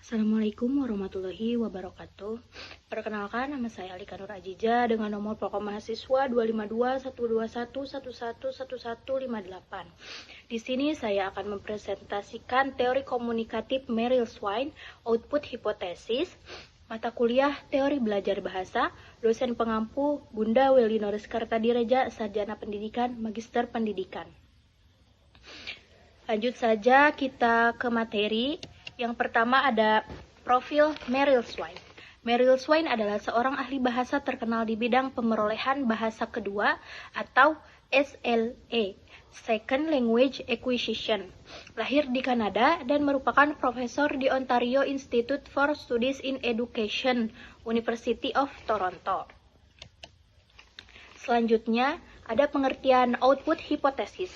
Assalamualaikum warahmatullahi wabarakatuh. Perkenalkan, nama saya Alika Nur Ajija dengan nomor pokok mahasiswa 252-121-111158. Di sini saya akan mempresentasikan teori komunikatif Merrill-Swain, output hipotesis, mata kuliah teori belajar bahasa, dosen pengampu Bunda Welinoris Kartadireja, sarjana pendidikan, magister pendidikan. Lanjut saja kita ke materi. Yang pertama ada profil Merrill-Swain. Merrill-Swain adalah seorang ahli bahasa terkenal di bidang pemerolehan bahasa kedua atau SLA, Second Language Acquisition. Lahir di Kanada dan merupakan profesor di Ontario Institute for Studies in Education, University of Toronto. Selanjutnya, ada pengertian output hipotesis.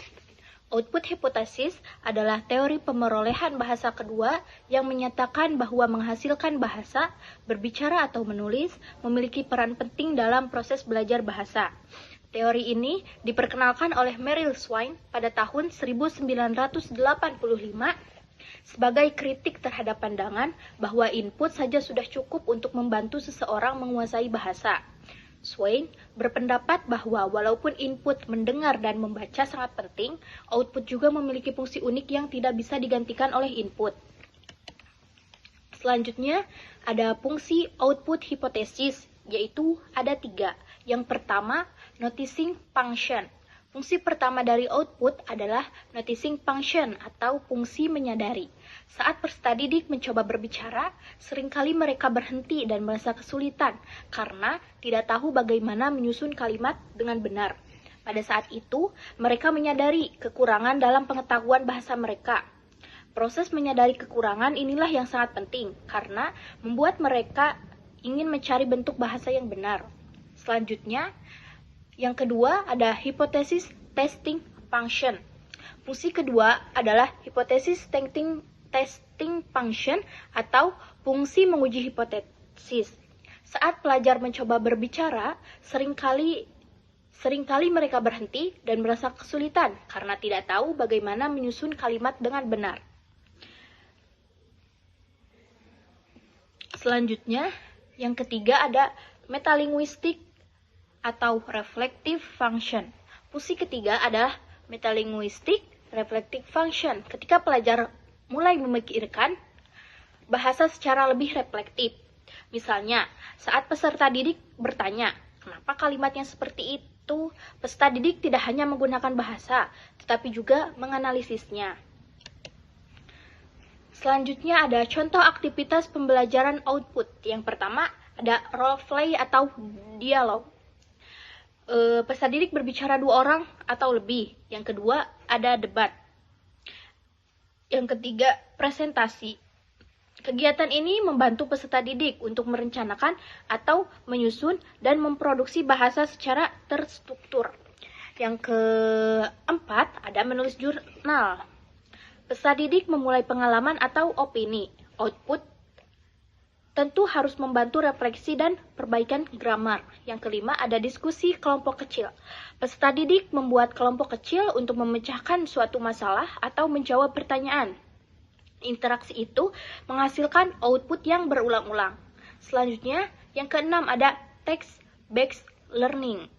Output hipotesis adalah teori pemerolehan bahasa kedua yang menyatakan bahwa menghasilkan bahasa, berbicara atau menulis, memiliki peran penting dalam proses belajar bahasa. Teori ini diperkenalkan oleh Merrill-Swain pada tahun 1985 sebagai kritik terhadap pandangan bahwa input saja sudah cukup untuk membantu seseorang menguasai bahasa. Swain berpendapat bahwa walaupun input mendengar dan membaca sangat penting, output juga memiliki fungsi unik yang tidak bisa digantikan oleh input. Selanjutnya, ada fungsi output hipotesis, yaitu ada 3. Yang pertama, noticing function. Fungsi pertama dari output adalah noticing function atau fungsi menyadari. Saat peserta didik mencoba berbicara, seringkali mereka berhenti dan merasa kesulitan karena tidak tahu bagaimana menyusun kalimat dengan benar. Pada saat itu, mereka menyadari kekurangan dalam pengetahuan bahasa mereka. Proses menyadari kekurangan inilah yang sangat penting karena membuat mereka ingin mencari bentuk bahasa yang benar. Selanjutnya, yang kedua ada hipotesis testing function. Fungsi kedua adalah hipotesis testing function atau fungsi menguji hipotesis. Saat pelajar mencoba berbicara, seringkali mereka berhenti dan merasa kesulitan karena tidak tahu bagaimana menyusun kalimat dengan benar. Selanjutnya, yang ketiga ada metalinguistik atau reflective function. Fungsi ketiga adalah metalinguistik reflective function. Ketika pelajar mulai memikirkan bahasa secara lebih reflektif. Misalnya, saat peserta didik bertanya, kenapa kalimatnya seperti itu? Peserta didik tidak hanya menggunakan bahasa, tetapi juga menganalisisnya. Selanjutnya ada contoh aktivitas pembelajaran output. Yang pertama ada role play atau dialog. Peserta didik berbicara 2 orang atau lebih. Yang kedua, ada debat. Yang ketiga, presentasi. Kegiatan ini membantu peserta didik untuk merencanakan atau menyusun dan memproduksi bahasa secara terstruktur. Yang keempat, ada menulis jurnal. Peserta didik memulai pengalaman atau opini. Output tentu harus membantu refleksi dan perbaikan grammar. Yang kelima, ada diskusi kelompok kecil. Peserta didik membuat kelompok kecil untuk memecahkan suatu masalah atau menjawab pertanyaan. Interaksi itu menghasilkan output yang berulang-ulang. Selanjutnya, yang keenam ada text-based learning,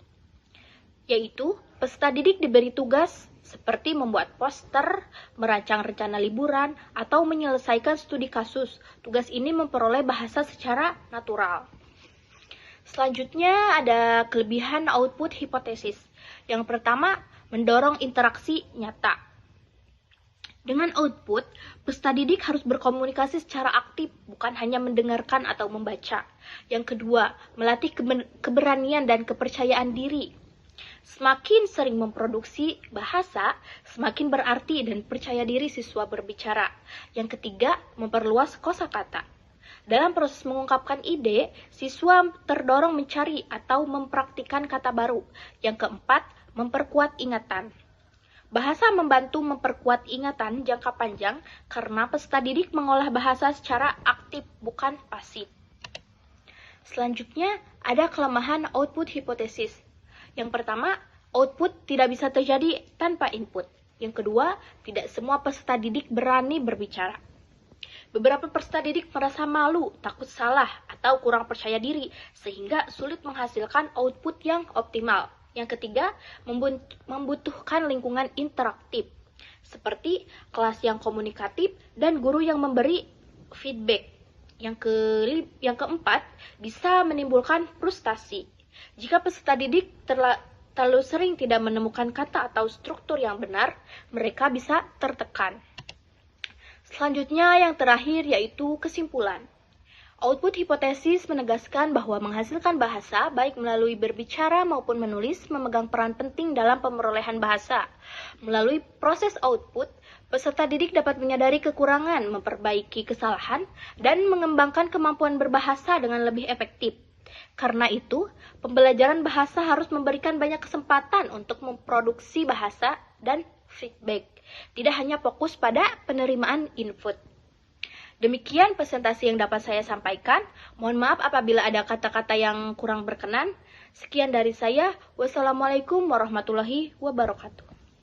yaitu peserta didik diberi tugas seperti membuat poster, merancang rencana liburan, atau menyelesaikan studi kasus. Tugas ini memperoleh bahasa secara natural. Selanjutnya ada kelebihan output hipotesis. Yang pertama, mendorong interaksi nyata. Dengan output, peserta didik harus berkomunikasi secara aktif, bukan hanya mendengarkan atau membaca. Yang kedua, melatih keberanian dan kepercayaan diri. Semakin sering memproduksi bahasa, semakin berarti dan percaya diri siswa berbicara. Yang ketiga, memperluas kosakata. Dalam proses mengungkapkan ide, siswa terdorong mencari atau mempraktikkan kata baru. Yang keempat, memperkuat ingatan. Bahasa membantu memperkuat ingatan jangka panjang karena peserta didik mengolah bahasa secara aktif, bukan pasif. Selanjutnya, ada kelemahan output hipotesis. Yang pertama, output tidak bisa terjadi tanpa input. Yang kedua, tidak semua peserta didik berani berbicara. Beberapa peserta didik merasa malu, takut salah, atau kurang percaya diri, sehingga sulit menghasilkan output yang optimal. Yang ketiga, membutuhkan lingkungan interaktif, seperti kelas yang komunikatif dan guru yang memberi feedback. Yang keempat, bisa menimbulkan frustasi. Jika peserta didik terlalu sering tidak menemukan kata atau struktur yang benar, mereka bisa tertekan. Selanjutnya, yang terakhir yaitu kesimpulan. Output hipotesis menegaskan bahwa menghasilkan bahasa, baik melalui berbicara maupun menulis, memegang peran penting dalam pemerolehan bahasa. Melalui proses output, peserta didik dapat menyadari kekurangan, memperbaiki kesalahan, dan mengembangkan kemampuan berbahasa dengan lebih efektif. Karena itu, pembelajaran bahasa harus memberikan banyak kesempatan untuk memproduksi bahasa dan feedback. Tidak hanya fokus pada penerimaan input. Demikian presentasi yang dapat saya sampaikan. Mohon maaf apabila ada kata-kata yang kurang berkenan. Sekian dari saya. Wassalamualaikum warahmatullahi wabarakatuh.